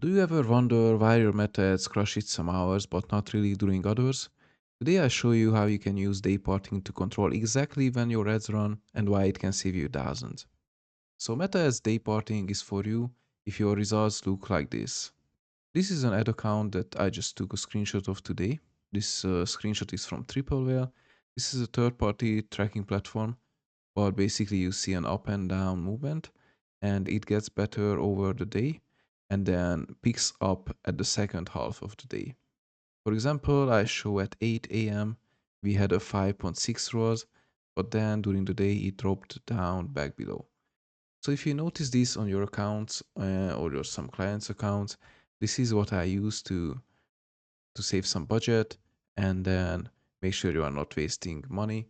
Do you ever wonder why your meta ads crush it some hours but not really during others? Today I show you how you can use day parting to control exactly when your ads run and why it can save you thousands. So meta ads day parting is for you if your results look like this. This is an ad account that I just took a screenshot of today. This screenshot is from Tripleware. This is a third-party tracking platform, but basically you see an up and down movement and it gets better over the day and then picks up at the second half of the day. For example, I show at 8 a.m. we had a 5.6 ROAS, but then during the day it dropped down back below. So if you notice this on your accounts or your some clients' accounts, this is what I use to save some budget and then make sure you are not wasting money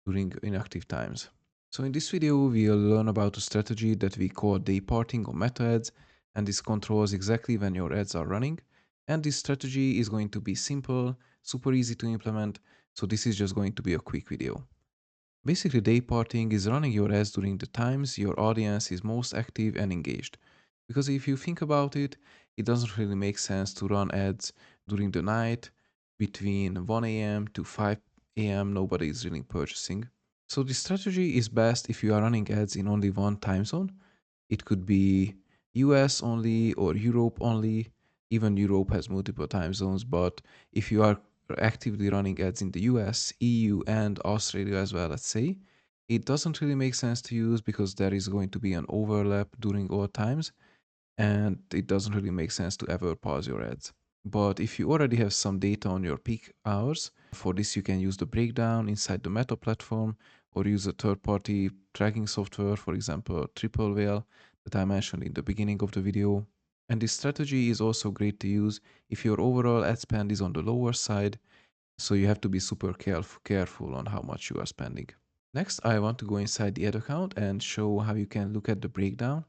during inactive times. So in this video, we'll learn about a strategy that we call dayparting or meta ads, and this controls exactly when your ads are running. And this strategy is going to be simple, super easy to implement, so this is just going to be a quick video. Basically, dayparting is running your ads during the times your audience is most active and engaged. Because if you think about it, it doesn't really make sense to run ads during the night between 1 a.m. to 5 a.m. Nobody is really purchasing. So the strategy is best if you are running ads in only one time zone. It could be US only or Europe only. Even Europe has multiple time zones, but if you are actively running ads in the US, EU, and Australia as well, let's say, it doesn't really make sense to use because there is going to be an overlap during all times, and it doesn't really make sense to ever pause your ads. But if you already have some data on your peak hours, for this you can use the breakdown inside the Meta platform or use a third-party tracking software, for example, Triple Whale that I mentioned in the beginning of the video. And this strategy is also great to use if your overall ad spend is on the lower side, so you have to be super careful on how much you are spending. Next, I want to go inside the ad account and show how you can look at the breakdown.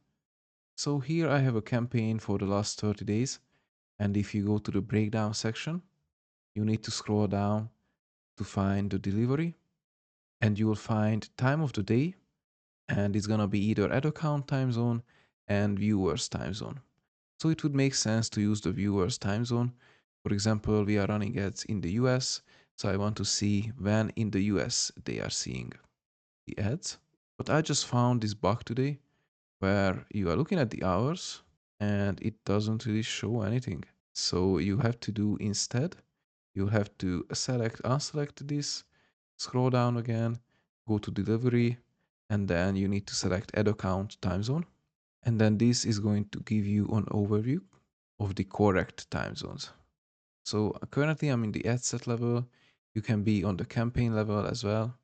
So here I have a campaign for the last 30 days. And if you go to the breakdown section, you need to scroll down to find the delivery and you will find time of the day. And it's going to be either ad account time zone and viewers time zone. So it would make sense to use the viewers time zone. For example, we are running ads in the US. So I want to see when in the US they are seeing the ads. But I just found this bug today where you are looking at the hours and it doesn't really show anything. So you have to do instead, you have to unselect this, scroll down again, go to delivery, and then you need to select add account time zone. And then this is going to give you an overview of the correct time zones. So currently I'm in the ad set level. You can be on the campaign level as well.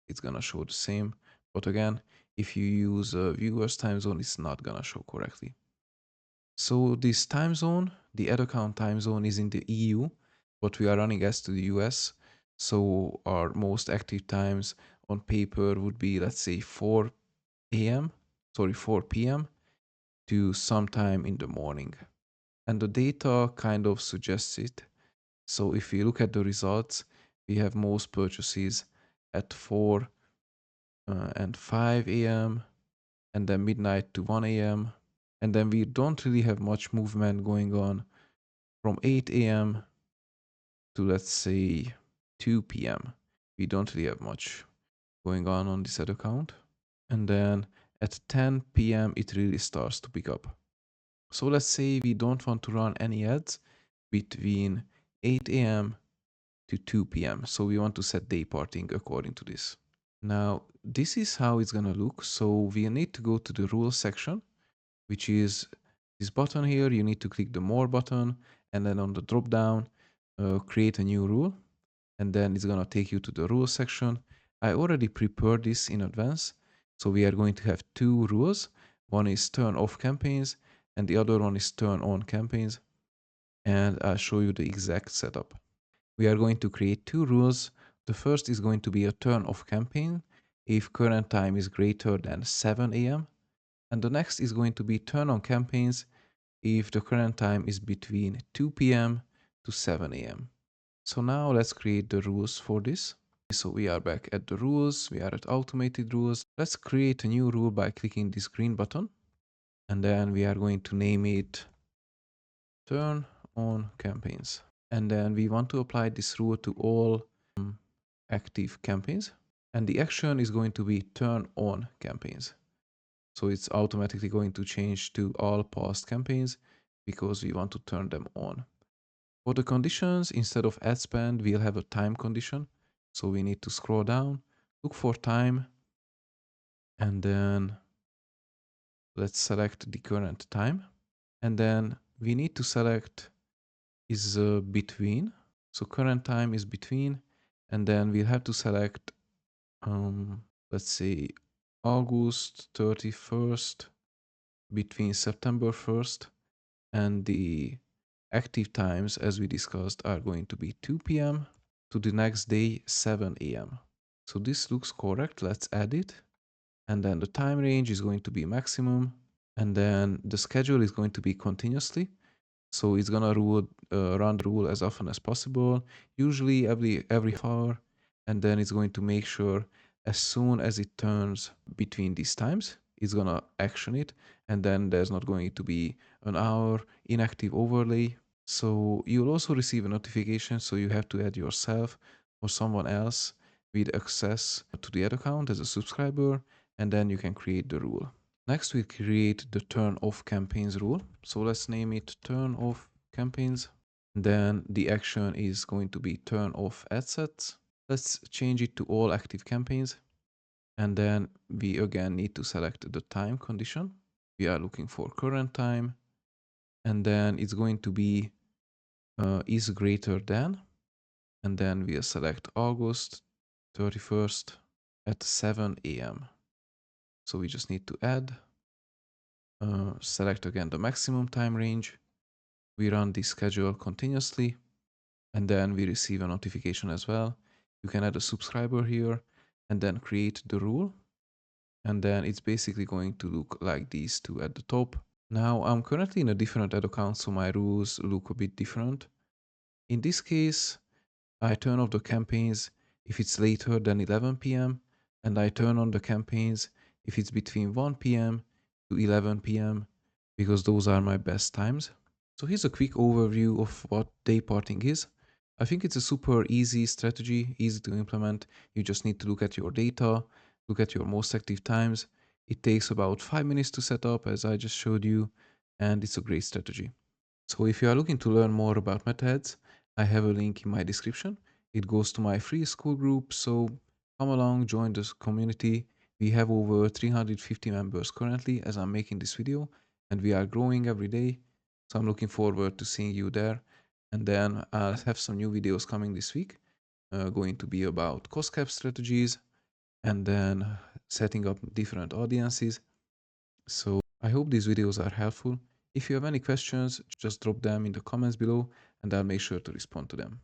It's gonna show the same. But again, if you use a viewer's time zone, it's not gonna show correctly. So this time zone, the ad account time zone is in the EU, but we are running as to the US. So our most active times on paper would be, let's say 4 p.m. to sometime in the morning. And the data kind of suggests it. So if we look at the results, we have most purchases at 4 and 5 a.m. and then midnight to 1 a.m. And then we don't really have much movement going on from 8 a.m. to, let's say, 2 p.m. We don't really have much going on this ad account. And then at 10 p.m. it really starts to pick up. So let's say we don't want to run any ads between 8 a.m. to 2 p.m. So we want to set day parting according to this. Now, this is how it's gonna look. So we need to go to the rules section, which is this button here. You need to click the more button and then on the drop down, create a new rule. And then it's gonna take you to the rules section. I already prepared this in advance. So we are going to have two rules. One is turn off campaigns and the other one is turn on campaigns. And I'll show you the exact setup. We are going to create two rules. The first is going to be a turn off campaign if current time is greater than 7 a.m. And the next is going to be turn on campaigns if the current time is between 2 p.m. to 7 a.m. So now let's create the rules for this. So we are back at the rules, we are at automated rules. Let's create a new rule by clicking this green button. And then we are going to name it turn on campaigns. And then we want to apply this rule to all active campaigns. And the action is going to be turn on campaigns. So it's automatically going to change to all past campaigns because we want to turn them on. For the conditions, instead of ad spend, we'll have a time condition. So we need to scroll down, look for time, and then let's select the current time. And then we need to select is between. So current time is between, and then we'll have to select, let's say, August 31st between September 1st, and the active times, as we discussed, are going to be 2 p.m. to the next day, 7 a.m. So this looks correct. Let's add it. And then the time range is going to be maximum. And then the schedule is going to be continuously. So it's gonna run the rule as often as possible, usually every half hour, and then it's going to make sure as soon as it turns between these times, it's gonna action it, and then there's not going to be an hour inactive overlay. So you'll also receive a notification, so you have to add yourself or someone else with access to the ad account as a subscriber, and then you can create the rule. Next, we create the turn off campaigns rule. So let's name it turn off campaigns. Then the action is going to be turn off ad sets. Let's change it to all active campaigns. And then we again need to select the time condition. We are looking for current time. And then it's going to be is greater than. And then we'll select August 31st at 7 a.m. So we just need to add. Select again the maximum time range. We run the schedule continuously, and then we receive a notification as well. You can add a subscriber here and then create the rule. And then it's basically going to look like these two at the top. Now I'm currently in a different ad account, so my rules look a bit different. In this case, I turn off the campaigns if it's later than 11 p.m. and I turn on the campaigns if it's between 1 p.m. to 11 p.m. because those are my best times. So here's a quick overview of what Dayparting is. I think it's a super easy strategy, easy to implement. You just need to look at your data, look at your most active times. It takes about 5 minutes to set up, as I just showed you, and it's a great strategy. So if you are looking to learn more about meta ads, I have a link in my description. It goes to my free school group, so come along, join this community. We have over 350 members currently as I'm making this video, and we are growing every day. So I'm looking forward to seeing you there. And then I'll have some new videos coming this week, going to be about cost cap strategies and then setting up different audiences. So I hope these videos are helpful. If you have any questions, just drop them in the comments below and I'll make sure to respond to them.